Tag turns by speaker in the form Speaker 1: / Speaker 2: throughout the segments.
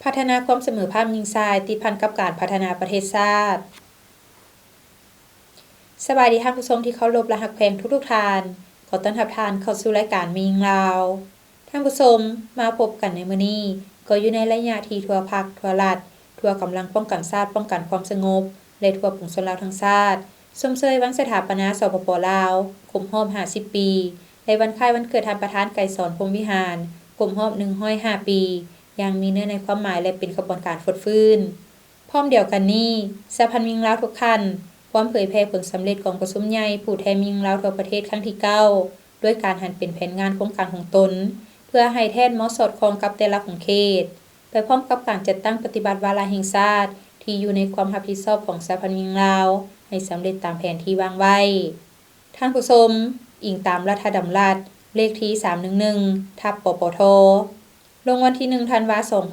Speaker 1: พัฒนาความเสมอภาคหญิงชายติดพันกับการพัฒนาประเทศชาติสบายดีท่านผู้ชมที่เคารพและรักแพงทุกท่านขอต้อนรับท่านเข้าสู่รายการมีหญิงลาวท่านผู้ชมมาพบกันในมื้อนี้ก็อยู่ในระยะที่ทั่วภาคทั่วรัฐทั่วกำลังป้องกันชาติป้องกันความสงบและทั่วปวงชนลาวทั้งชาติชมเชยวันสถาปนาสปป.ลาวครบรอบ50ปีในวันคล้ายวันเกิดท่านประธานไกรสอนพรหมวิหารครบรอบ105ปียังมีเนื้อในความหมายและเป็นกระบวนการฟดฟื้นพร้อมเดียวกันนี้สหพันธ์หญิงลาวทุกท่านพร้อมเผยแพร่ผลสำเร็จของประชุมใหญ่ผู้แทนหญิงลาวทั่วประเทศครั้งที่9ด้วยการหันเป็นแผนงานโครงการของตนเพื่อให้แทนเหมาะสอดคล้องกับแต่ละของเขตไปพร้อมกับการจัดตั้งปฏิบัติวาระแห่งชาติที่อยู่ในความรับผิดชอบของสหพันธ์หญิงลาวให้สำเร็จตามแผนที่วางไว้ท่านผู้ชมอิงตามรัฐธรรมนูญเลขที่311/ปปทลงวันที่1ธันวาคม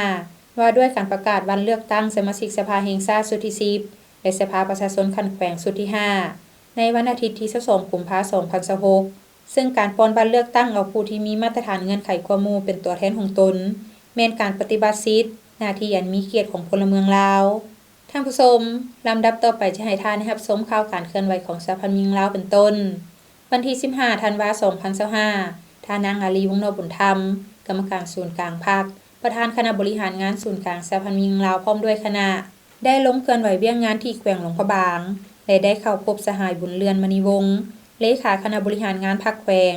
Speaker 1: 2025ว่าด้วยการประกาศวันเลือกตั้งสมาชิกสภาแห่งชาติชุดที่10และสภาประชาชนคันแขวงชุดที่5ในวันอาทิตย์ที่22กุมภาพันธ์2026ซึ่งการป้อนบัตรเลือกตั้งเอาผู้ที่มีมาตรฐานเงื่อนไขกว่าหมู่เป็นตัวแทนของตนแม้นการปฏิบัติสิทธิหน้าที่อันมีเกียรติของพลเมืองลาวท่านผู้ชมลำดับต่อไปจะให้ท่านรับชมข่าวการเคลื่อนไหวของสหพันธ์หญิงลาวเป็นต้นวันที่15ธันวาคม2025ท่านนางอาลีวงศ์นบุญธรรมกรรมการศูนย์กลางพรรคประธานคณะบริหารงานศูนย์กลางสหพันธ์หญิงลาวพร้อมด้วยคณะได้ลงเคลื่อนไหวเวียงงานที่แขวงหลวงพระบางและได้เข้าพบสหายบุญเรือนมณีวงศ์เลขาคณะบริหารงานพรรคแขวง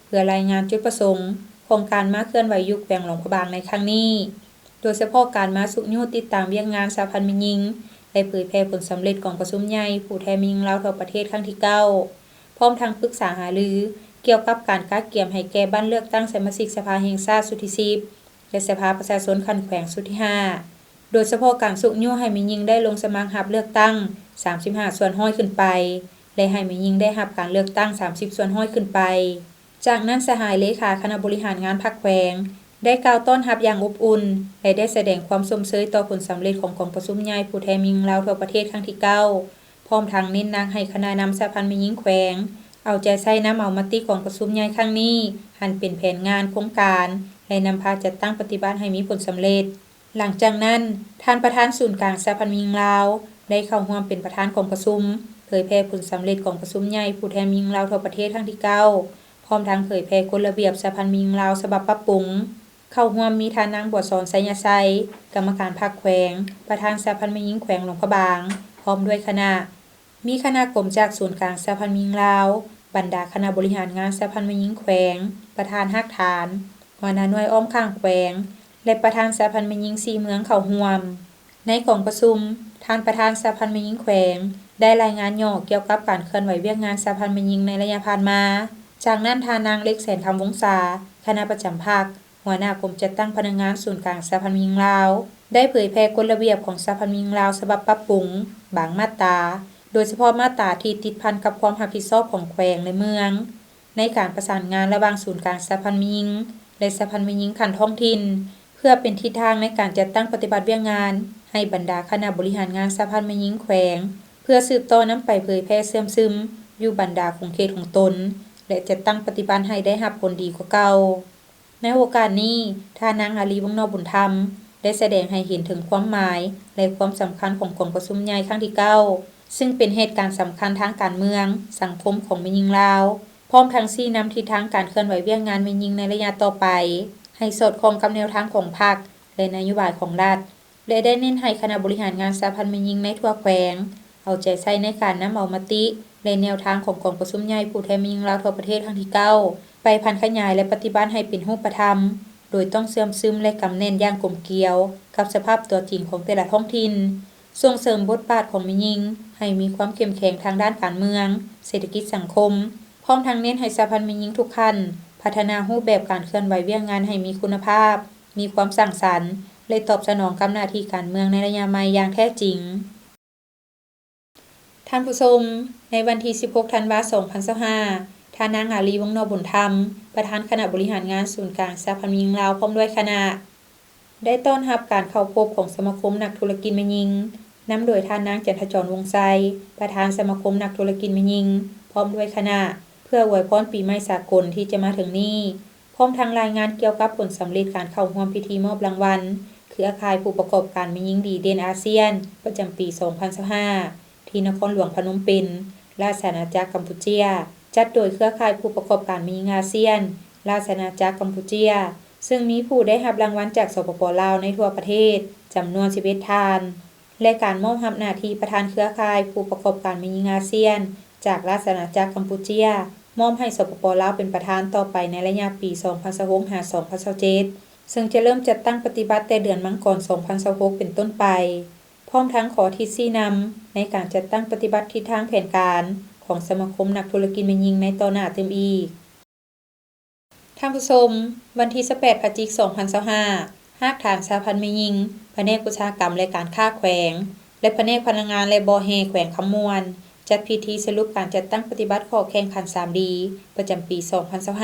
Speaker 1: เพื่อรายงานจุดประสงค์ของการมาเคลื่อนไหวยุคแขวงหลวงพระบางในครั้งนี้โดยเฉพาะการมาสุขยุติดตามเวียงงานสหพันธ์หญิงและเผยแพร่ผลสำเร็จของประชุมใหญ่ผู้แทนหญิงลาวทั่วประเทศครั้งที่9พร้อมทั้งปรึกษาหารือเกี่ยวกับการกักเกี่ยมให้แก่บ้านเลือกตั้งสมาชิกสภาแห่งชาติชุดที่10และสภาประชาชนคันแขวงชุดที่5โดยเฉพาะการสุขยุให้มีหญิงได้ลงสมัครรับเลือกตั้ง35ส่วนห้อยขึ้นไปและให้มีหญิงได้รับการเลือกตั้ง30ส่วนห้อยขึ้นไปจากนั้นสหายเลขาคณะบริหารงานพรรคแขวงได้กล่าวต้อนรับอย่างอบอุ่นและได้แสดงความชมเชยต่อผลสำเร็จของกองประชุมใหญ่ผู้แทนหญิงลาวทั่วประเทศครั้งที่9พร้อมทั้งเน้นนางให้คณะนำสหพันธ์หญิงแขวงเอาใจใส่นำเอามติของประชุมใหญ่ครั้งนี้หันเป็นแผนงานโครงการและนำพาจัดตั้งปฏิบัติให้มีผลสำเร็จหลังจากนั้นท่านประธานศูนย์กลางสหพันธ์หญิงลาวได้เข้าร่วมเป็นประธานของประชุมเผยแพร่ผลสำเร็จของประชุมใหญ่ผู้แทนหญิงลาวทั่วประเทศครั้งที่9พร้อมทั้งเผยแพร่กฎระเบียบสหพันธ์หญิงลาวฉบับปรับปรุงเข้าร่วมมีท่านนางบัวสอนไสยไสกรรมการพรรคแขวงประธานสหพันธ์หญิงแขวงหลวงพระบางพร้อมด้วยคณะมีคณะกรมจากศูนย์กลางสหพันธ์หญิงลาวบรรดาคณะบริหารงานสหพันธ์หญิงแขวงประธานฮักฐานหัวหน้าหน่วยอ้อมข้างแขวงและประธานสหพันธ์หญิง4เมืองเข้าร่วมในของประชุมท่านประธานสหพันธ์หญิงแขวงได้รายงานย่อเกี่ยวกับการเคลื่อนไหวเวียกงานสหพันธ์หญิงในระยะผ่านมาจากนั้นท่านนางเล็กแสนคำวงศาคณะประจำภาคหัวหน้ากรมจัดตั้งพนักงานศูนย์กลางสหพันธ์หญิงลาวได้เผยแพร่กฎระเบียบของสหพันธ์หญิงลาวฉบับปรับปรุงบางมาตราโดยเฉพาะมาตราที่ติดพันกับความรับผิดชอบของแขวงในเมืองในการประสานงานระหว่างศูนย์กลางสหพันธ์หญิงและสหพันธ์หญิงขันท้องถิ่นเพื่อเป็นทิศทางในการจัดตั้งปฏิบัติเวียงงานให้บรรดาคณะบริหารงานสหพันธ์หญิงแขวงเพื่อสืบต่อนำไปเผยแพร่เสื่อมซึมอยู่บรรดาของเขตของตนและจัดตั้งปฏิบัติให้ได้รับผลดีกว่าเก่าในโอกาสนี้ท่านนางอาลีวงศ์นบุญธรรมได้แสดงให้เห็นถึงความหมายและความสำคัญของกองประชุมใหญ่ครั้งที่9ซึ่งเป็นเหตุการณ์สำคัญทางการเมืองสังคมของแม่หญิงลาวพร้อมทั้งชี้นำทิศทางการเคลื่อนไหวเวียงงานแม่หญิงในระยะต่อไปให้สอดคล้องกับแนวทางของพรรคและนโยบายของรัฐและได้เน้นให้คณะบริหารงานสหพันธ์แม่หญิงในทั่วแขวงเอาใจใส่ในการนำเอามติและแนวทางของกองประชุมใหญ่ผู้แทนแม่หญิงลาวทั่วประเทศครั้งที่9ไปพันขยายและปฏิบัติให้เป็นรูปธรรมโดยต้องเสื่อมซึมและกำแน่นอย่างกลมเกลียวกับสภาพตัวจริงของแต่ละท้องถิ่นส่งเสริมบทบาทของแม่หญิงให้มีความเข้มแข็งทางด้านการเมืองเศรษฐกิจสังคมพร้อมทั้งเน้นให้สหพันธ์แม่หญิงทุกขั้นพัฒนารูปแบบการเคลื่อนไหวเวียงงานให้มีคุณภาพมีความสร้างสรรค์และตอบสนองกับหน้าที่การเมืองในระยะใหม่อย่างแท้จริงท่านผู้ชมในวันที่16ธันวาคม2025ท่านนางอาลีวงศ์นบุญธรรมประธานคณะบริหารงานศูนย์กลางสหพันธ์หญิงลาวพร้อมด้วยคณะได้ต้อนรับการเข้าพบของสมาคมนักธุรกิจแม่หญิงนำโดยท่านนางจันทจรวงศ์ไซประธานสมาคมนักธุรกิจแม่หญิงพร้อมด้วยคณะเพื่ออวยพรปีใหม่สากลที่จะมาถึงนี้พร้อมทั้งรายงานเกี่ยวกับผลสำเร็จการเข้าร่วมพิธีมอบรางวัลคื รือข่ายผู้ประกอบการแม่หญิงดีเด่นอาเซียนประจำปี 2025 ที่นครหลวงพนมเปญราชอาณาจักรกัมพูชาจัดโดยเครือข่ายผู้ประกอบการแม่หญิงอาเซียนราชอาณาจักรกัมพูชาซึ่งมีผู้ได้รับรางวัลจากสปป.ลาวในทั่วประเทศจำนวน11ท่านและการมอบหน้าที่ประธานเครือข่ายผู้ประกอบการแม่หญิงอาเซียนจากราชอาณาจักรกัมพูชามอบให้สปป.ลาวเป็นประธานต่อไปในระยะปี 2026-2027 ซึ่งจะเริ่มจัดตั้งปฏิบัติแต่เดือนมังกร 2026 เป็นต้นไปพร้อมทั้งขอทิศชี้นำในการจัดตั้งปฏิบัติทิศทางแผนการของสมาคมนักธุรกิจแม่หญิงในต่อหน้าเต็มอีกท่านผู้ชมวันที่ 18 พฤศจิกายน 2025 หากฐานสหพันธ์แม่หญิงแผนกอุตสาหกรรมและการค้าแขวงและแผนกพนักงานและบแฮแขวงคำมวนจัดพิธีสรุปการจัดตั้งปฏิบัติข้อแข่งขัน 3D ประจำปี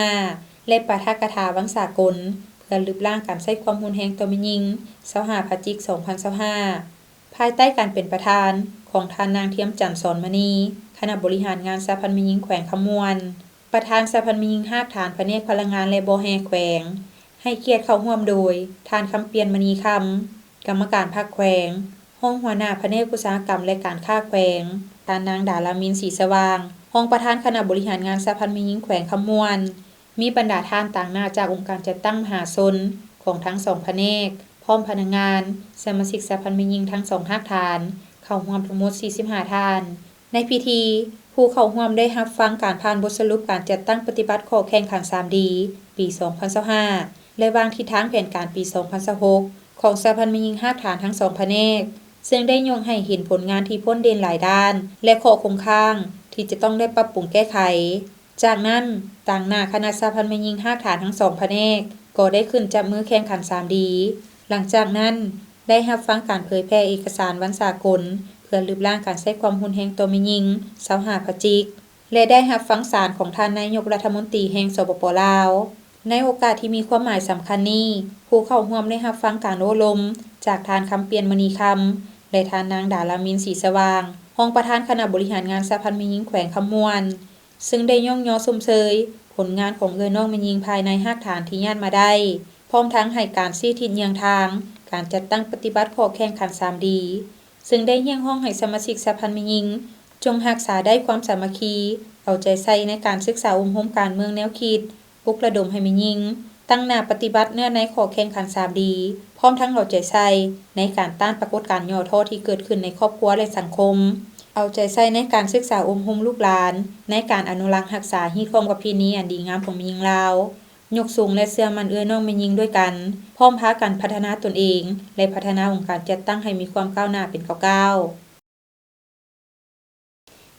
Speaker 1: 2025 และปาฐกถาวังสากลเพื่อลบล้างการใช้ความรุนแรงต่อแม่หญิง 25 พฤศจิกายน 2025 ภายใต้การเป็นประธานของท่านนางเทียมจันทร์สอนมณีคณะบริหารงานสหพันธ์แม่หญิงแขวงคำมวนประธานสหพันธ์แม่หญิงหากฐานแผนกพลังงานและบแฮแขวงให้เกียรติเข้าร่วมโดยท่านคำเปียนมณีคำกรรมการภาคแขวงห้องหัวหน้าแผนกอุตสาหกรรมและการค้าแขวงท่านนางดารามินสีสว่างห้องประธานคณะบริหารงานสหพันธ์แม่หญิงแขวงคำมวนมีบรรดาท่านต่างหน้าจากองค์การจัดตั้งมหาชนของทั้งสองแผนกพร้อมพนักงานสมาชิกสหพันธ์แม่หญิงทั้ง2ภาคฐานเข้าร่วมทั้งหมด45ท่านในพิธีผู้เข้าร่วมได้รับฟังการผ่านบทสรุปการจัดตั้งปฏิบัติข้อแข่งขัน 3D ปี 2025 และวางทิศทางแผนการปี 2026 ของสหพันธ์แม่หญิงภาคฐานทั้ง2แผนกซึ่งได้ยกให้เห็นผลงานที่พ้นเด่นหลายด้านและข้อคงค้างที่จะต้องได้ปรับปรุงแก้ไขจากนั้นต่างหน้าคณะสหพันธ์แม่หญิงภาคฐานทั้ง2แผนกก็ได้ขึ้นจับมือแข่งขัน 3D หลังจากนั้นได้รับฟังการเผยแพร่เอกสารวันสากลเพื่อลบล้างการใช้ความรุนแรงต่อแม่หญิง 25 พฤศจิกายนและได้รับฟังสารของท่านนายกรัฐมนตรีแห่งสปป.ลาวในโอกาสที่มีความหมายสำคัญนี้ผู้เข้าร่วมได้รับฟังการอบรมจากท่านคำเปียนมณีคำและท่านนางดารามินสีสว่างรองประธานคณะบริหารงานสหพันธ์แม่หญิงแขวงคำมวนซึ่งได้ย่องยอชมเชยผลงานของน้องแม่หญิงภายในภาคฐานที่ย่านมาได้พร้อมทั้งให้การชี้ทิศแนวทางการจัดตั้งปฏิบัติข้อแข่งขัน 3D ซึ่งได้เรียกร้องให้สมาชิกสหพันธ์แม่หญิงจงรักษาได้ความสามัคคีเอาใจใส่ในการศึกษาอบรมการเมืองแนวคิดปลุกระดมให้แม่หญิงตั้งหน้าปฏิบัติเนื้อในข้อแข่งขัน 3D พร้อมทั้งเอาใจใส่ในการต้านปรากฏการณ์ย่อท้อที่เกิดขึ้นในครอบครัวและสังคมเอาใจใส่ในการศึกษาอบรมลูกหลานในการอนุรักษ์รักษาฮีตความประเพณีอันดีงามของแม่หญิงลาวยกสูงและเชื่อมั่นน้องแม่หญิงด้วยกันพร้อมพากันพัฒนาตนเองและพัฒนาองค์การจัดตั้งให้มีความก้าวหน้าเป็นก้าว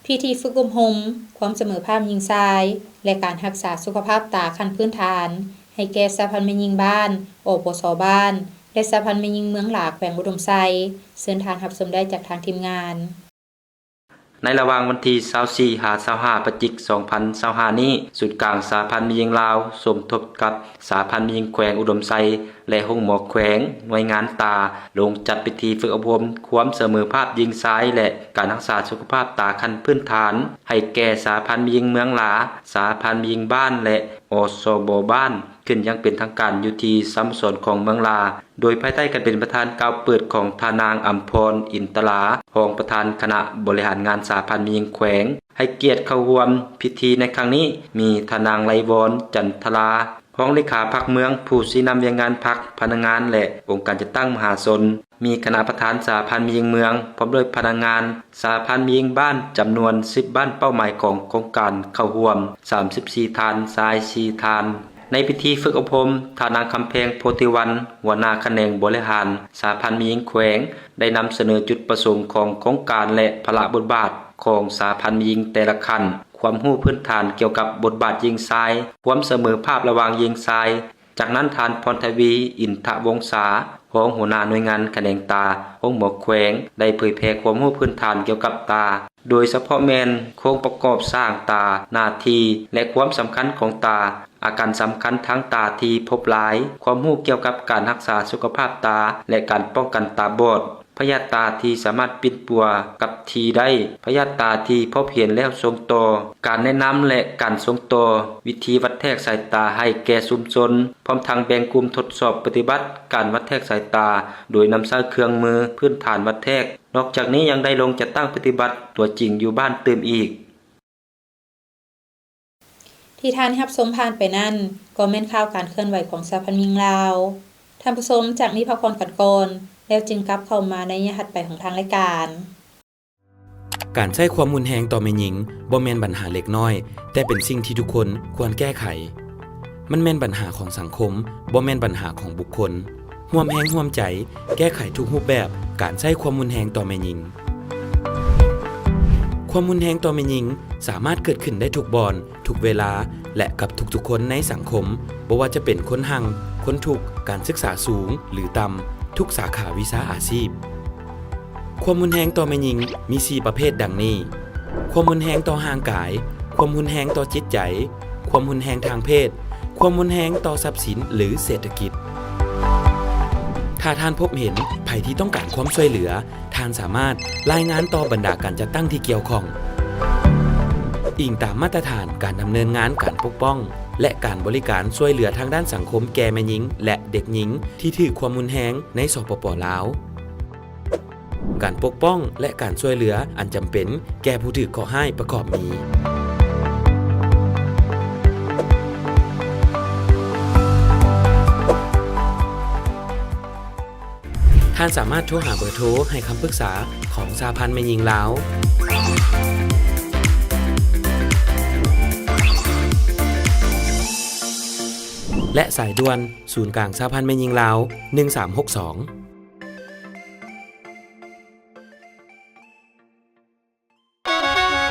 Speaker 1: พิธีฝึกอบรมความเสมอภาคหญิงชายและการรักษาสุขภาพตาขั้นพื้นฐานให้แก่สหพันธ์แม่หญิงบ้านอปส.บ้านและสหพันธ์แม่หญิงเมืองหลาแขวงอุดมไซเชิญทานรับชมได้จากทางทีมงาน
Speaker 2: ในระหว่างวันที่24-25 พฤศจิกายน 2025 นี้ศูนย์กลางสหพันธ์แม่หญิงลาวสมทบกับสหพันธ์แม่หญิงแขวงอุดมไซและห้องหมอแขวงหน่วยงานตาลงจัดพิธีฝึกอบรมความเสมอภาพหญิงชายและการรักษาสุขภาพตาขั้นพื้นฐานให้แก่สหพันธ์แม่หญิงเมืองหลาสหพันธ์แม่หญิงบ้านและอสบ.บ้านขึ้นอย่างเป็นทางการอยู่ที่สโมสรของเมืองลาโดยภายใต้การเป็นประธานกล่าวเปิดของทานางอัมพรอินตลารองประธานคณะบริหารงานสหพันธ์แม่หญิงแขวงให้เกียรติเข้าร่วมพิธีในครั้งนี้มีทานางไลวรจันทรารองเลขาพรรคเมืองผู้ชี้นำเวียงงานพรรคพนักงานและองค์การจัดตั้งมหาชนมีคณะประธานสหพันธ์แม่หญิงเมืองพร้อมด้วยพนักงานสหพันธ์แม่หญิงบ้านจำนวน10บ้านเป้าหมายของโครงการเข้าร่วม34ทานชาย4ทานในพิธีฝึกอบรมทานางคำแพงโพธิวันหัวหน้าแขนงบริหารสหพันธ์แม่หญิงแขวงได้นำเสนอจุดประสงค์ของโครงการและพระบทบาทของสหพันธ์แม่หญิงแต่ละขั้นความรู้พื้นฐานเกี่ยวกับบทบาทหญิงชายความเสมอภาพระหว่างหญิงชายจากนั้นทานพรทวีอินทวงศารองหัวหน้าหน่วยงานแขนงตาห้องหมอแขวงได้เผยแพร่ความรู้พื้นฐานเกี่ยวกับตาโดยเฉพาะแม่นโครงประกอบสร้างตาหน้าที่และความสำคัญของตาอาการสำคัญทางตาที่พบหลายความรู้เกี่ยวกับการรักษาสุขภาพตาและการป้องกันตาบอด พยาธิตาที่สามารถปิดปัวกับทีได้พยาธิตาที่พบเห็นแล้วทรงต่อการแนะนำและการทรงต่อวิธีวัดแทกสายตาให้แก่ชุมชนพร้อมทั้งแบ่งกลุ่มทดสอบปฏิบัติการวัดแทกสายตาโดยนำใช้เครื่องมือพื้นฐานวัดแทกนอกจากนี้ยังได้ลงจัดตั้งปฏิบัติตัวจริงอยู่บ้านเติมอีก
Speaker 1: ที่ท่านรับชมผ่านไปนั่นก็แม่นข่าวการเคลื่อนไหวของสหพันธ์มิงลาวท่านผู้ชมจากนี้พักผ่อนกันก่อนแล้วจึงกลับเข้ามาในถัดไปของทางรายการ
Speaker 3: การใช้ความรุนแรงต่อแม่หญิงบ่แม่นปัญหาเล็กน้อยแต่เป็นสิ่งที่ทุกคนควรแก้ไขมันแม่นปัญหาของสังคมบ่แม่นปัญหาของบุคคลร่วมแรงร่วมใจแก้ไขทุกรูปแบบการใช้ความรุนแรงต่อแม่หญิงความรุนแรงต่อแม่หญิงสามารถเกิดขึ้นได้ทุกบอนทุกเวลาและกับทุกๆคนในสังคมบ่ว่าจะเป็นคนหังคนทุกข์การศึกษาสูงหรือต่ำทุกสาขาวิชาอาชีพความรุนแรงต่อแม่หญิงมี4ประเภทดังนี้ความรุนแรงต่อร่างกายความรุนแรงต่อจิตใจความรุนแรงทางเพศความรุนแรงต่อทรัพย์สินหรือเศรษฐกิจถ้าท่านพบเห็นภัยที่ต้องการความช่วยเหลือท่านสามารถรายงานต่อบรรดาการจัดตั้งที่เกี่ยวข้องอิงตามมาตรฐานการดำเนินงานการปกป้องและการบริการช่วยเหลือทางด้านสังคมแก่แม่หญิงและเด็กหญิงที่ถูกความรุนแรงในสปป.ลาวการปกป้องและการช่วยเหลืออันจำเป็นแก่ผู้ถูกก่อร้ายประกอบมีท่านสามารถโทรหาเบอร์โทรให้คำปรึกษาของสหพันธ์แม่หญิงลาวและสายด่วนศูนย์กลางสหพันธ์แม่หญิงลาว1362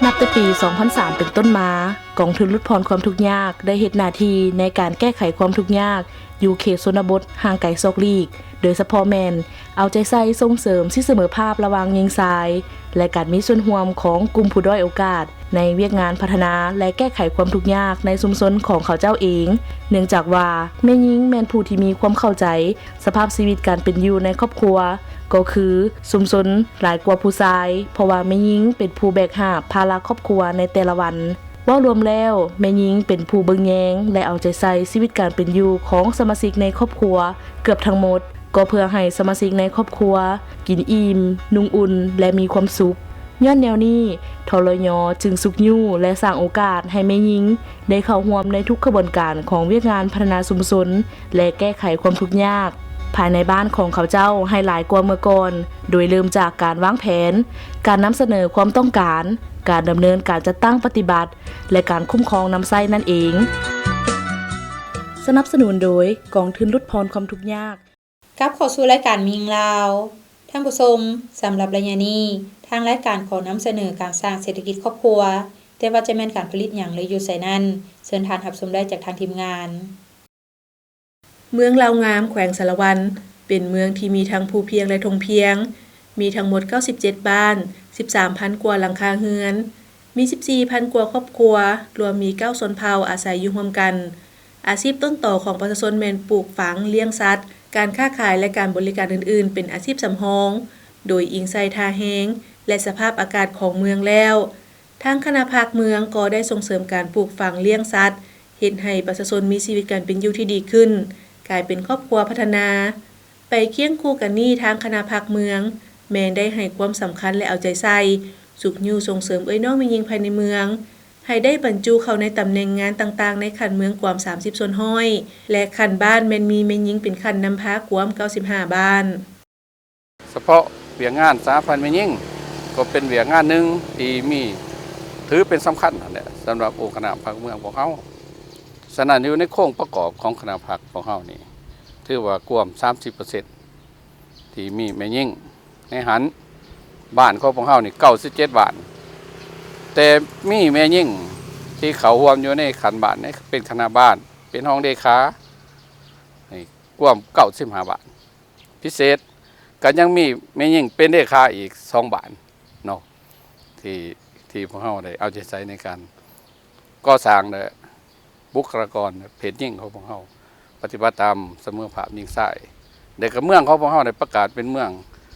Speaker 4: นับแต่ปี 2003 เป็นต้นมากองทุนลดพรความทุกข์ยากได้เฮ็ดหน้าที่ในการแก้ไขความทุกข์ยากอยู่เขตชนบทห่างไกลซอกลีกโดยเฉพาะแม่นเอาใจใส่ส่งเสริมสิเสมอภาพระหว่างหญิงชายและการมีส่วนร่วมของกลุ่มผู้ด้อยโอกาสในเวียกงานพัฒนาและแก้ไขความทุกข์ยากในชุมชนของเขาเจ้าเองเนื่องจากว่าแม่หญิงแม่นผู้ที่มีความเข้าใจสภาพชีวิตการเป็นอยู่ในครอบครัวก็คือชุมชนหลายกว่าผู้ชายเพราะว่าแม่หญิงเป็นผู้แบกหาบภาระครอบครัวในแต่ละวันว่ารวมแล้วแม่หญิงเป็นผู้เบิ่งแยงและเอาใจใส่ชีวิตการเป็นอยู่ของสมาชิกในครอบครัวเกือบทั้งหมดก็เพื่อให้สมาชิกในครอบครัวกินอิ่มนุ่งอุ่นและมีความสุขย้อนแนวนี้ทรยจึงสุกยู่และสร้างโอกาสให้แม่หญิงได้เข้าร่วมในทุกกระบวนการของเวียกงานพัฒนาชุมชนและแก้ไขความทุกข์ยากภายในบ้านของเขาเจ้าให้หลายกว่าเมื่อก่อนโดยเริ่มจากการวางแผนการนำเสนอความต้องการการดำเนินการจัดตั้งปฏิบัติและการคุ้มครองนำไส้นั่นเองสนับสนุนโดยกองทุนลดพรความทุกข์ยาก
Speaker 1: กลับเข้าสู่รายการมิงลาวท่านผู้ชมสำหรับระยะนี้ทางรายการขอนำเสนอการสร้างเศรษฐกิจครอบครัวแต่ว่าจะแม่นการผลิตหยังหรืออยู่ไสนั้นเชิญท่านรับชมได้จากทางทีมงาน
Speaker 4: เมืองลาวงามแขวงสารวันเป็นเมืองที่มีทั้งภูเพียงและทงเพียงมีทั้งหมด97บ้าน 13,000 กว่าหลังคาเรือนมี 14,000 กว่าครอบครัวรวมมี9ชนเผ่าอาศัยอยู่ร่วมกันอาชีพต้นต่อของประชาชนแม่นปลูกฝังเลี้ยงสัตว์การค้าขายและการบริการอื่นๆเป็นอาชีพสำรองโดยอิงใส่ท่าแห้งและสภาพอากาศของเมืองแล้วทางคณะภาคเมืองก็ได้ส่งเสริมการปลูกฝังเลี้ยงสัตว์เฮ็ดให้ประชาชนมีชีวิตการเป็นอยู่ที่ดีขึ้นกลายเป็นครอบครัวพัฒนาไปเคียงคู่กันนี้ทางคณะภาคเมืองแม้นได้ให้ความสำคัญและเอาใจใส่สุขยู่ส่งเสริมน้องแม่หญิงภายในเมืองให้ได้บรรจุเข้าในตำแหน่งงานต่างๆในขันเมืองกว่า30ส่วนห้อยและขันบ้านแม่นมีแม่หญิงเป็นขันนำพากว่า95บ้าน
Speaker 5: เฉพาะเวียกงานสหพันธ์แม่หญิงก็เป็นเวียกงานนึงที่มีถือเป็นสำคัญนั่นแหละสำหรับองค์คณะภาคเมืองของเฮาฉะนั้นอยู่ในโครงประกอบของคณะภาคของเฮานี่ถือว่ากว่า 30% ที่มีแม่หญิงในหันบ้านของเฮานี่97บ้านแต่มีแม่หญิงที่เขารวมอยู่ในขันบ้านนี่เป็นคณะบ้านเป็นห้องเลขานี่กว่า95บ้านพิเศษก็ยังมีแม่หญิงเป็นเลขาอีก2บ้านเนาะที่พวกเฮาได้เอาใจใส่ในการก่อสร้างและบุคลากรเพศหญิงของพวกเฮาปฏิบัติตามเสมอภาพหญิงชายเด็กกับเมืองของพวกเฮาได้ประกาศเป็นเมือง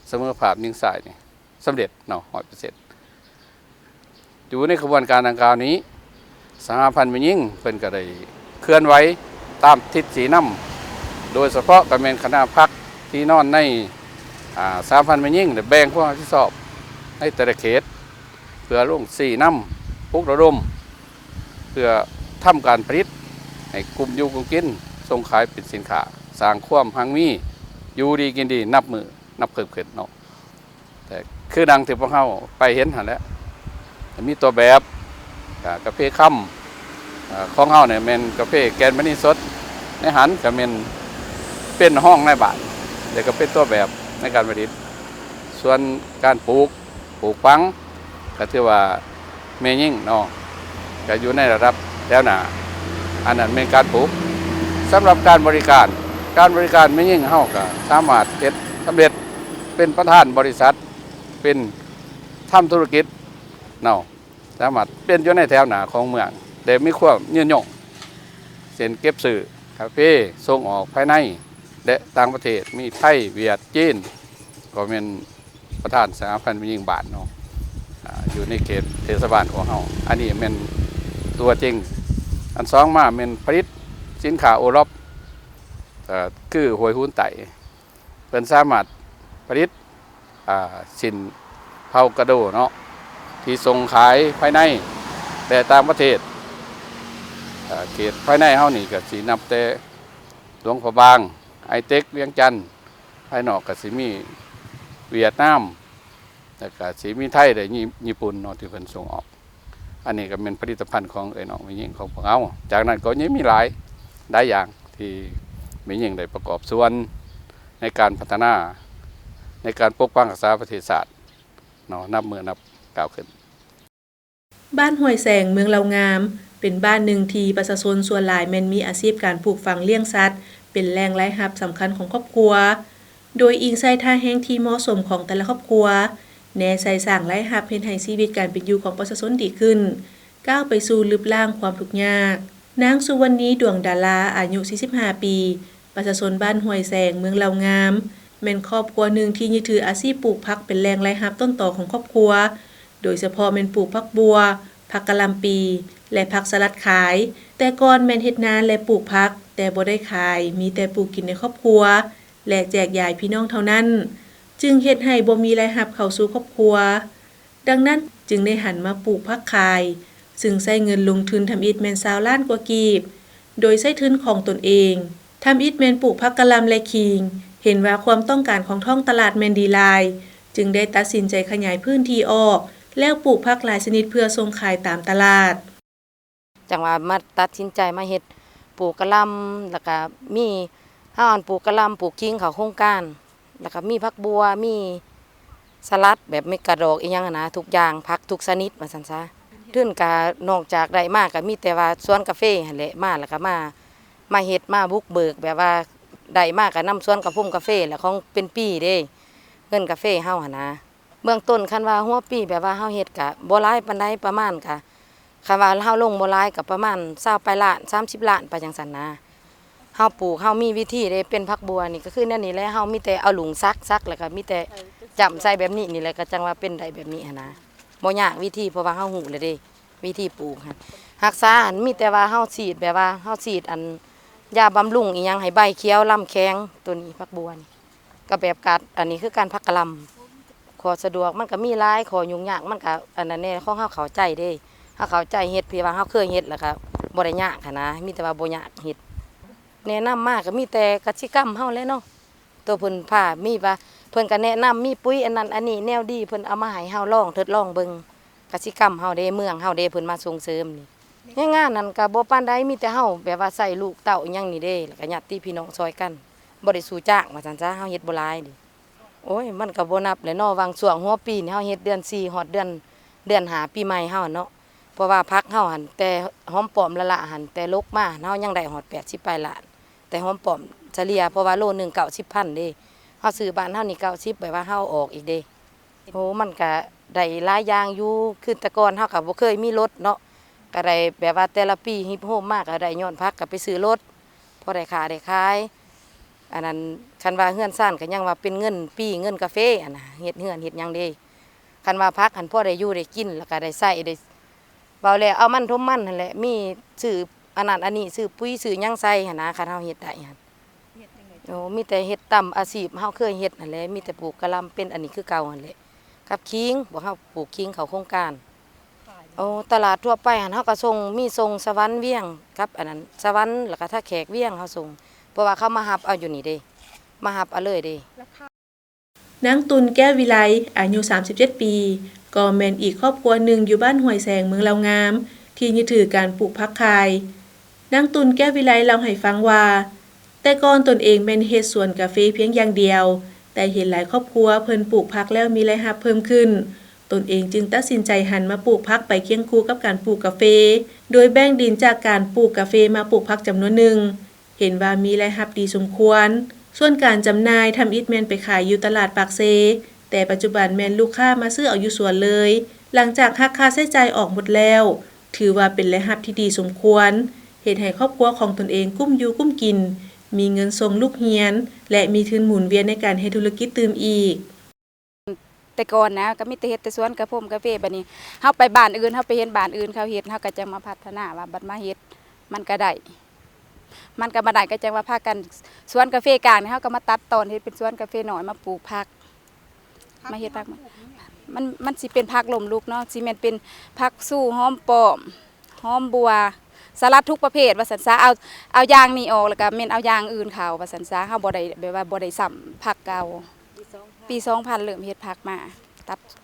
Speaker 5: เสมอภาพยิงสายนี่สำเร็จเนาะ100%อยู่ในกระบวนการดังกล่าวนี้สหพันธ์แม่หญิงเพิ่นก็ได้เคลื่อนไหวตามทิศสีน้ำโดยเฉพาะกระเมนคณะพักที่นอนในสหพันธ์แม่หญิงได้แบ่งพวกที่สอบในแต่ละเขตเพื่อลงสีน้ำปลุกระดมเพื่อทำการผลิตให้กลุ่มอยู่กลุ่มกินส่งขายเป็นสินค้าสร้างความหังมีอยู่ดีกินดีนับมือนับเพิ่มขึ้นเนาะแต่คือดังที่พวกเขาไปเห็นหันแล้วมีตัวแบบกาแฟค่ำของเขาเนี่ยเป็นกาแฟแกนมณีสดในหันก็เป็นห้องในบ้านเดี๋ยวก็เป็นตัวแบบในการผลิตส่วนการปลูกฟังก็ถือว่าแม่หญิงเนาะก็อยู่ในระดับแล้วหนาอันนั้นเป็นการปลูกสำหรับการบริการแม่หญิงเฮาก็สามารถเฮ็ดสำเร็จเป็นประธานบริษัทเป็นทำธุรกิจเนาะสามารถเป็นอยู่ในแถวหน้าของเมืองแต่มีความยืนยงเส้นเก็บสื่อกาแฟส่งออกภายในและต่างประเทศมีไทยเวียดจีนก็เป็นประธานสหพันธ์แม่หญิงบ้านเนาะอยู่ในเขตเทศบาลของเฮาอันนี้เป็นตัวจริงอันสองมาเป็นผลิตสินค้าโอรบคือหวยหุ้นไต่เป็นสามารถผลิตสินเผากระโดเนาะที่ส่งขายภายในแต่ต่างประเทศเขตภายในเฮานี่ก็สีนับแต่หลวงพระบางไอเต็กเวียงจันทร์ภายนอกก็สิมีเวียดนามแล้วก็สิมีไทยและญี่ปุ่นเนาะที่เพิ่นส่งออกอันนี้ก็เป็นผลิตภัณฑ์ของน้องแม่หญิงของพวกเราจากนั้นก็ยังมีหลายอย่างที่แม่หญิงได้ประกอบส่วนในการพัฒนาในการปกป้องรักษาประเทศชาติเนาะนับก้าวขึ้น
Speaker 4: บ้านห้วยแสงเมืองเลางามเป็นบ้านหนึ่งที่ประชาชนส่วนหลายแม่นมีอาชีพการปลูกฝังเลี้ยงสัตว์เป็นแหล่งรายรับสำคัญของครอบครัวโดยอิงใส่ท่าแห้งที่เหมาะสมของแต่ละครอบครัวแนใส่สร้างรายรับเฮ็ดให้ชีวิตการเป็นอยู่ของประชาชนดีขึ้นก้าวไปสู่ลึบล่างความทุกข์ยากนางสุวรรณีดวงดาราอายุ45ปีประชาชนบ้านห้วยแสงเมืองเลางามแม่นครอบครัวหนึ่งที่ยึดถืออาชีพปลูกผักเป็นแหล่งรายรับต้นตอของครอบครัวโดยเฉพาะแม่นปลูกผักบัวผักกะหล่ำปีและผักสลัดขายแต่ก่อนแม่นเฮ็ดนาและปลูกผักแต่บ่ได้ขายมีแต่ปลูกกินในครอบครัวและแจกจ่ายพี่น้องเท่านั้นจึงเฮ็ดให้บ่มีรายรับเข้าสู่ครอบครัวดังนั้นจึงได้หันมาปลูกผักขายซึ่งใช้เงินลงทุนทำอิฐแม่น20 ล้านกว่ากีบโดยใช้ทุนของตนเองทำอิฐแม่นปลูกผักกะหล่ำและขิงเห็นว่าความต้องการของท้องตลาดแม่นดีหลายจึงได้ตัดสินใจขยายพื้นที่ออกแล้วปลูกผักหลายชนิดเพื่อส่งขายตามตลาด
Speaker 6: จังว่ามาตัดสินใจมาเฮ็ดปลูกกะหล่ำแล้วก็มีเฮาอันปลูกกะหล่ำปลูกขิงเข้าโครงการแล้วก็มีผักบัวมีสลัดแบบไม่กระดอกอีหยังนะทุกอย่างผักทุกชนิดว่าซั่นซะทึ่นก็นอกจากได้มาก็มีแต่ว่าสวนกาแฟหั่นแหละมาแล้วก็มาเฮ็ดมาบุกเบิกแบบว่าได้มาก็นำสวนกาแฟแล้วของเป็นปีเด้เงินกาแฟเฮาหั่นนะเบื้องต้นคันว่าหัวปีแบบว่าเฮาเฮ็ดก็บ่หลายปานใดประมาณก็คันว่าเฮาลงบ่หลายก็ประมาณ20ปลายล้าน30ล้านไปจังซั่นนะเฮาปลูกเฮามีวิธีได้เป็นผักบัวนี่ก็คือนั่นนี่แหละเฮามีแต่เอาหลุมซักแล้วก็มีแต่จำใส่แบบนี้นี่แหละก็จังว่าเป็นได้แบบนี้หั่นนะบ่ยากวิธีเพราะว่าเฮาฮู้แล้วเด้วิธีปลูกหั่นรักษาหั่นมีแต่ว่าเฮาฉีดแบบว่าเฮาฉีดอันยาบำรุงอีหยังให้ใบเขียวลำแข็งตัวนี้ผักบัวนี่ก็แบบการอันนี้คือการผักกะหล่ำขอสะดวกมันก็มีหลายขอยุ่งยากมันก็อันนั้นแน่ของเฮาเข้าใจเด้เฮาเข้าใจเฮ็ดพี่ว่าเฮาเคยเฮ็ดแล้วก็บ่ได้ยากหันนะมีแต่ว่าบ่ยากเฮ็ดแนะนำมากก็มีแต่กสิกรรมเฮาแหละเนาะตัวเพิ่นพามีว่าเพิ่นก็แนะนำมีปุ๋ยอันนั้นอันนี้แนวดีเพิ่นเอามาให้เฮาลองทดลองเบิ่งกสิกรรมเฮาเด้เมืองเฮาเด้เพิ่นมาส่งเสริมนี่งานนั้นก็บ่ปานใดมีแต่เฮาแบบว่าใส่ลูกเต้าอีหยังนี่เด้แล้วก็ญาติพี่น้องซอยกันบ่ได้สู้จ้างว่าซั่นซะเฮาเฮ็ดบ่หลายดิโอ้ยมันก็บ่นับแหละเนาะวางช่วงหัวปีนี่เฮาเฮ็ดเดือน4ฮอดเดือน5ปีใหม่เฮาเนาะเพราะว่าพักเฮาหั่นแต่หอมปอมละละหั่นแต่ลกมาเฮายังได้ฮอด80ปลายล้านแต่หอมปอมเฉลี่ยเพราะว่าโลนึง 90,000 เด้เฮาซื้อบ้านเฮานี่90แบบว่าเฮาออกอีกเด้โอ้มันก็ได้หลายอย่างอยู่คือแต่ก่อนเฮาก็บ่เคยมีรถเนาะก็ได้แบบว่าแต่ละปีฮิปโฮมมากก็ได้ย้อนพักก็ไปซื้อรถพอได้ค่าได้ขาย อันนั้นคันว่าเฮือนซ่านก็ยังว่าเป็นเงินปีเงินกาแฟอันน่ะเฮ็ดเฮือนเฮ็ดหยังเด้คันว่าพักคันพ่อได้อยู่ได้กินแล้วก็ได้ใช้ได้เว้าแล้วเอามันทมมันนั่นแหละมีซื้ออันนั้นอันนี้ซื้อปุ๋ยซื้อหยังใส่หั่นนะคันเฮาเฮ็ดได้หั่นโอ้มีแต่เฮ็ดตามอาชีพเฮาเคยเฮ็ดนั่นแหละมีแต่ปลูกกะหล่ำเป็นอันนี้คือเก่าหั่นแหละกับขิงบ่เฮาปลูกขิงเข้าโครงการโอ้ตลาดทั่วไปหั่นเฮาก็ส่งมีส่งสวรรค์เวียงกับอันนั้นสวรรค์แล้วก็ถ้าแขกเวียงเฮาส่งเพราะว่าเขามารับเอาอยู่นี่เด้มารับเอาเลยเด้
Speaker 4: นางตุลแก้ววิไลอายุ37 ปีก็แม่นอีกครอบครัวหนึ่งอยู่บ้านห้วยแสงเมืองลาวงาม ที่ยึดถือการปลูกผักขายนางตุลแก้ววิไลเล่าให้ฟังว่าแต่ก่อนตนเองแม่นเฮ็ดสวนกาแฟเพียงอย่างเดียวแต่เห็นหลายครอบครัวเพิ่นปลูกผักแล้วมีรายรับเพิ่มขึ้นตนเองจึงตัดสินใจหันมาปลูกผักไปเคียงคู่กับการปลูกกาแฟโดยแบ่งดินจากการปลูกกาแฟมาปลูกผักจำนวนหนึ่งเห็นว่ามีรายรับดีสมควรส่วนการจำหน่ายทำอิฐแมนไปขายอยู่ตลาดปากเซแต่ปัจจุบันแมนลูกค้ามาซื้อเอาอยู่สวนเลย หลังจากหักค่าใช้จ่ายออกหมดแล้ว ถือว่าเป็นรายรับที่ดีสมควรเฮ็ดให้ครอบครัวของตนเองกุ้มอยู่กุ้มกิน มีเงินส่งลูกเรียน และมีทุนหมุนเวียนในการเฮ็ดธุรกิจตื่มอีก
Speaker 7: แต่ก่อนนะก็มีแต่เฮ็ดแต่สวนกระผมกาแฟบัดนี้เฮาไปบ้านอื่นเฮาไปเห็นบ้านอื่นเขาเฮ็ดเฮาก็จังมาพัฒนาว่าบัดมาเฮ็ดมันก็ได้มันก็บ่ได้ก็จังว่าพากันสวนกาแฟกลางนี่เฮาก็มาตัดตอนเฮ็ดเป็นสวนกาแฟน้อยมาปลูกผักมาเฮ็ดผักมันสิเป็นผักลมลุกเนาะสิแม่นเป็นผักสู้หอมป้อมหอมบัวสลัดทุกประเภทว่าซั่นซะเอาอย่างนี้ออกแล้วก็แม่นเอาอย่างอื่นเข้าว่าซั่นซะเฮาบ่ได้แบบว่าบ่ได้ซ้ำผักเก่าปี 2000 เริ่มเฮ็ดผักมา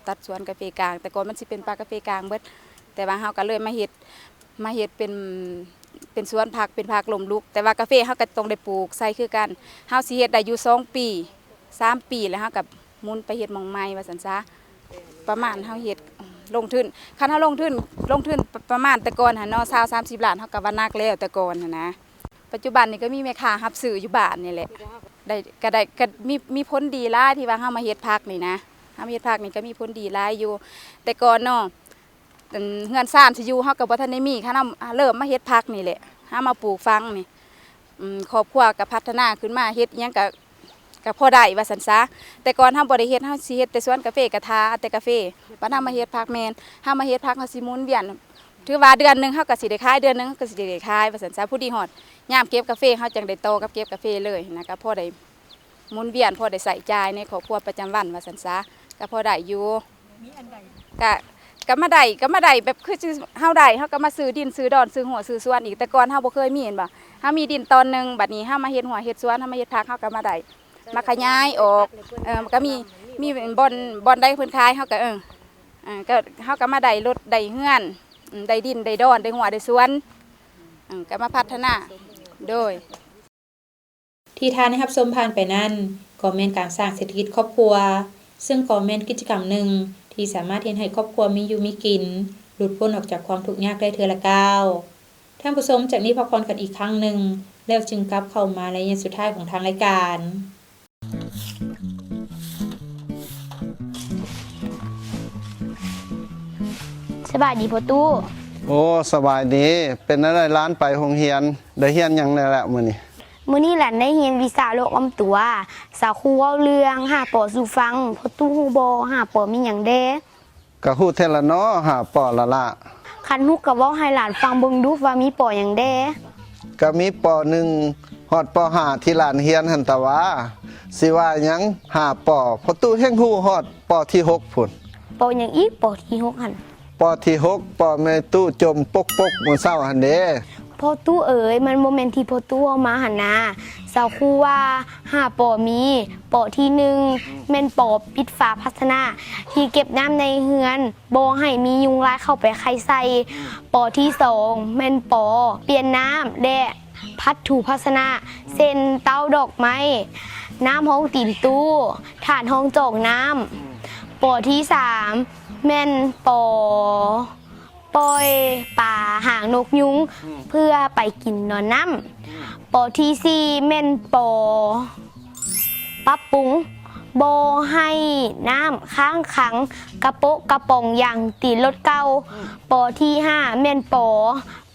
Speaker 7: ตัดสวนกาแฟกลางแต่ก่อนมันสิเป็นปลากาแฟกลางเบิดแต่ว่าเฮาก็เลยมาเฮ็ดเป็นสวนผักเป็นผักลมลุกแต่ว่ากาแฟเฮาก็ต้องได้ปลูกใส่คือกันเฮาสิเฮ็ดได้อยู่2 ปี3 ปีแล้วเฮาก็หมุนไปเฮ็ดหม่องใหม่ว่าซั่นซะประมาณเฮาเฮ็ดลงทุนคันเฮาลงทุนประมาณแต่ก่อนหั่นเนาะ20-30 ล้านเฮาก็ว่านักแล้วแต่ก่อนหั่นนะปัจจุบันนี้ก็มีแม่ค้ารับซื้ออยู่บ้านนี่แหละก็มีผลดีหลายที่ว่าเฮามาเฮ็ดผักนี่นะเฮามาเฮ็ดผักนี่ก็มีผลดีหลายอยู่แต่ก่อนเนาะเฮือนซ่านสิอยู่เฮาก็บ่ทันได้มีคันเฮาเริ่มมาเฮ็ดผักนี่แหละเฮามาปลูกฟังนี่ครอบครัวก็พัฒนาขึ้นมาเฮ็ดอิหยังก็พอได้ว่าซั่นซะแต่ก่อนเฮาบ่ได้เฮ็ดเฮาสิเฮ็ดแต่สวนกาแฟกะทาแต่กาแฟบัดเฮามาเฮ็ดผักแม่นเฮามาเฮ็ดผักเฮาสิหมุนเวียนถือว่าเดือนนึงเฮาก็สิได้ขายเดือนนึงเฮาก็สิได้ขายว่าซั่นซะผู้ดีฮอดยามเก็บกาแฟเฮาจังได้โตกับเก็บกาแฟเลยนะก็พอได้หมุนเวียนพอได้ใส่จ่ายในครอบครัวประจำวันว่าซั่นซะก็พอได้อยู่มีอันใดก็มาได้แบบคือเฮาได้เฮาก็มาซื้อดินซื้อดอนซื้อหัวซื้อสวนอีกแต่ก่อนเฮาบ่เคยมีเห็นบ่เฮามีดินตอนนึงบัดนี้เฮามาเฮ็ดหัวเฮ็ดสวนเฮามาเฮ็ดผักเฮาก็มาได้มาขยายออกก็มีบ่อนได้เพิ่นขายเฮาก็ก็เฮาก็มาได้รถได้เฮือนได้ดินได้ดอนได้หัวได้สวนก็มาพัฒนาโดย
Speaker 1: ที่ทานให้รับชมผ่านไปนั้นก็แม่นการสร้างเศรษฐกิจครอบครัวซึ่งก็แม่นกิจกรรมหนึ่งที่สามารถเฮ็ดให้ครอบครัวมีอยู่มีกินหลุดพ้นออกจากความทุกข์ยากได้เทื่อละก้าวท่านผู้ชมจากนี้พักผ่อนกันอีกครั้งหนึ่งแล้วจึงกลับเข้ามาในระยะสุดท้ายของทางรายการ
Speaker 8: สบายดีพ่อตู้
Speaker 9: โอ้สบายดีเป็นอะไรร้านไปโรงเรียนได้เรียนหยังได้แล้วมื้อนี้
Speaker 8: มื้อนี้แหละได้เรียนวิชาโลกอำตัวสาวครูเว้าเรื่องหาปอสู่ฟังพ่อตู้ฮู้บ่หาปอมีหยังเด้
Speaker 9: ก็ฮู้แท้ละเนาะหาปอละละ
Speaker 8: คันฮู้ก็เว้าให้หลานฟังเบิ่งดูว่ามีปอหยังเด้
Speaker 9: ก็มีป.1 ฮอดป.5 ที่ร้านเรียนหั่นตะว่าสิว่าหยังหาปอพอตู้แห่งฮู้ฮอดปอที่6พุ่น
Speaker 8: ปอหยังอีกปอที่6หั่น
Speaker 9: ปอที่6ปอแม่ตู้จมปกๆมื้อเช้าหั่นเด้
Speaker 8: พ่อตู้เอ๋ยมันบ่แม่นที่พ่อตู้เอามาหั่นนะสาวครูว่าหาปอมีปอที่1แม่นปอปิดฝาพัฒนาที่เก็บน้ำในเฮือนบ่ให้มียุงลายเข้าไปไข่ใส่ปอที่2แม่นปอเปลี่ยนน้ำและพัดถูพัฒนาเส้นเต้าดอกไม้น้ำห้องตีนตู้ฐานห้องจอกน้ำปอที่3แม่นปอปล่อยป่าหางนกยุงเพื่อไปกินนอนน้ำปอที่4แม่นปอปรับปรุงบ่ให้น้ำค้างขังกระโปะกระป๋องอย่างตีรถเก่าปอที่5แม่นปอ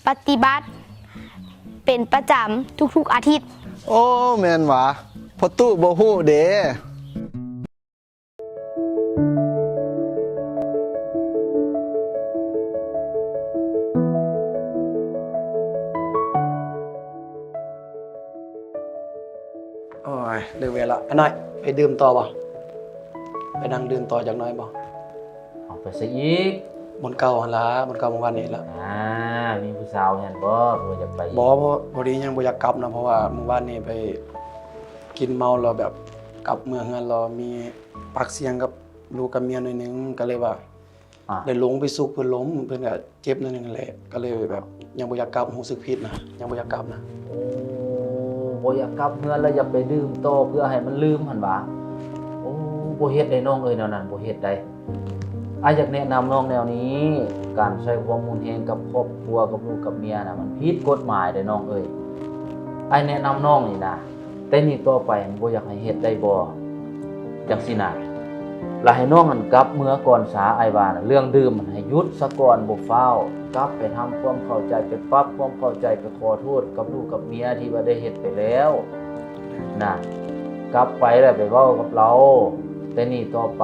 Speaker 8: ปฏิบัติเป็นประจำทุกๆอาทิตย์
Speaker 9: โอ้แม่นหวะ พอตู้บ่ฮู้เด้
Speaker 10: โอ้ยเลิกเวลาอันน้อยไปดื่มต่อบ่ไปนั่งดื่มต่อจักหน่อยบ่
Speaker 11: เอาไปซะอีก
Speaker 10: บนเก่าหั่นล่ะบนเก่าเมื่อวานนี้ล่ะ
Speaker 11: มีผู้สาวเห็นบ่บ่อยากไป
Speaker 10: บ่พอดียังบ่อยากกลับนะเพราะว่าเมื่อวานนี้ไปกินเมาแล้วแบบกลับเมืองเฮือนเรามีปากเสียงกับลูกกับเมียหน่อยนึงก็เลยว่า
Speaker 11: อ่ะ
Speaker 10: เลยลงไปซุกเพิ่นล้มเพิ่นก็เจ็บหน่อยนึงนั่นแหละก็เลยแบบยังบ่อยากกลับรู้สึกผิดนะยังบ่อยากกลับนะ
Speaker 11: โอ้บ่อยากกลับเฮือนแล้วอยากไปดื่มต่อเพื่อให้มันลืมหั่นว่าโอ้บ่เฮ็ดได้น้องเอ้ยแนวนั้นบ่เฮ็ดได้อยากแนะนำน้องแนวนี้ การใช้ความรุนแรงกับครอบครัวกับลูกกับเมียน่ะมันผิดกฎหมายเด้น้องเอ้ยแนะนำน้องนี่นะแต่นี่ต่อไปมันบ่อยากให้เฮ็ดได้บ่จังซี่น่ะแล้วให้น้องมันกลับเมื่อก่อนสาว่าน่ะเรื่องดื่มมันให้หยุดซะก่อนบ่ฟ้าวกลับไปทำความเข้าใจไปปรับความเข้าใจไปขอโทษกับลูกกับเมียที่ว่าได้เฮ็ดไปแล้วนะกลับไปแล้วไปเว้ากับเราแต่นี่ต่อไป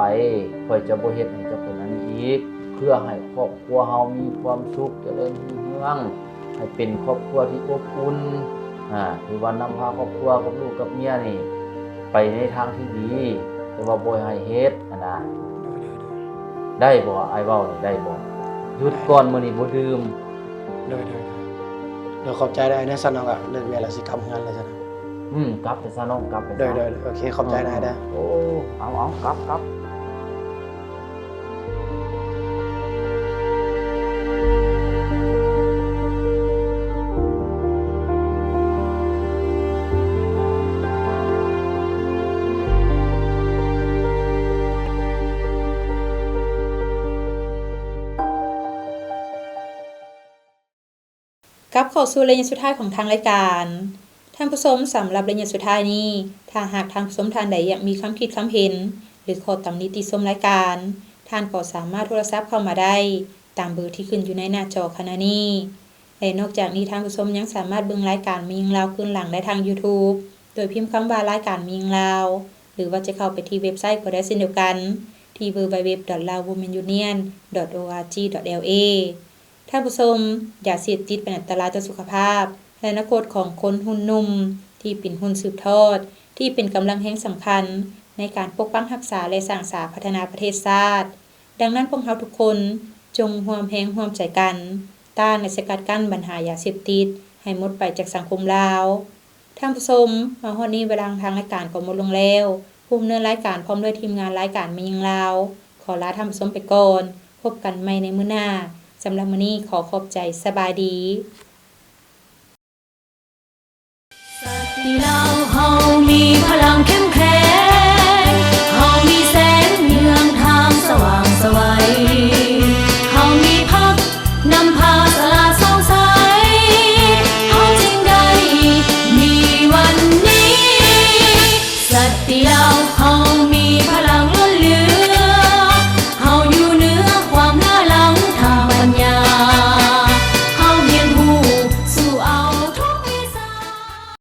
Speaker 11: ค่อยจะบ่เฮ็ดให้เจ้าเป็นอันนี้อีกเพื่อให้ครอบครัวเฮามีความสุขเจริญรุ่งเรืองให้เป็นครอบครัวที่อบอุ่นคือว่านำพาครอบครัวกับลูกกับเมียนี่ไปในทางที่ดีแต่ว่าบ่ให้เฮ็ดนะได้บ่อ้ายเว้านี่ได้บ่หยุดก่อนมื้อนี้บ่ดื่ม
Speaker 10: เด้อเดี๋ยวขอบใจได้นะซั่นเนาะก็เลิกเวลาสิกลับเฮือนแล้วซั่นนะ
Speaker 11: กลับไปซะน้องกลับไป
Speaker 10: เด้อโอเคขอบใจได้เด้อ
Speaker 11: โอ้เอากลับ
Speaker 1: กลับเข้าสู่ระยะสุดท้ายของทางรายการท่านผู้ชมสำหรับระยะสุดท้ายนี้ถ้าหากท่านผู้ชมท่านใดอยากมีความคิดความเห็นหรือขอตำหนิติชมรายการท่านก็สามารถโทรศัพท์เข้ามาได้ตามเบอร์ที่ขึ้นอยู่ในหน้าจอขณะนี้และนอกจากนี้ท่านผู้ชมยังสามารถเบิ่งรายการมียิงลาวคืนหลังได้ทาง YouTube โดยพิมพ์คำว่ารายการมียิงลาวหรือว่าจะเข้าไปที่เว็บไซต์ก็ได้เช่นเดียวกันที่ www.lawwomenunion.org.la ท่านผู้ชมอย่าเสพติดเป็นอันตรายต่อสุขภาพและอนาคตของคนหุ่นนุ่มที่เป็นหุ่นสืบทอดที่เป็นกำลังแห่งสำคัญในการปกป้องรักษาและสร้างสรรค์พัฒนาประเทศชาติดังนั้นพวกเราทุกคนจงร่วมแรงร่วมใจกันต้านและสกัดกั้นปัญหายาเสพติดให้หมดไปจากสังคมลาวท่านผู้ชมมาฮอดนี้เวลาทางรายการก็หมดลงแล้วผู้ดำเนินรายการพร้อมด้วยทีมงานรายการมียิงลาวขอลาท่านผู้ชมไปก่อนพบกันใหม่ในมื้อหน้าสำหรับมื้อนี้ขอขอบใจสบายดี
Speaker 12: ที่เราเฮา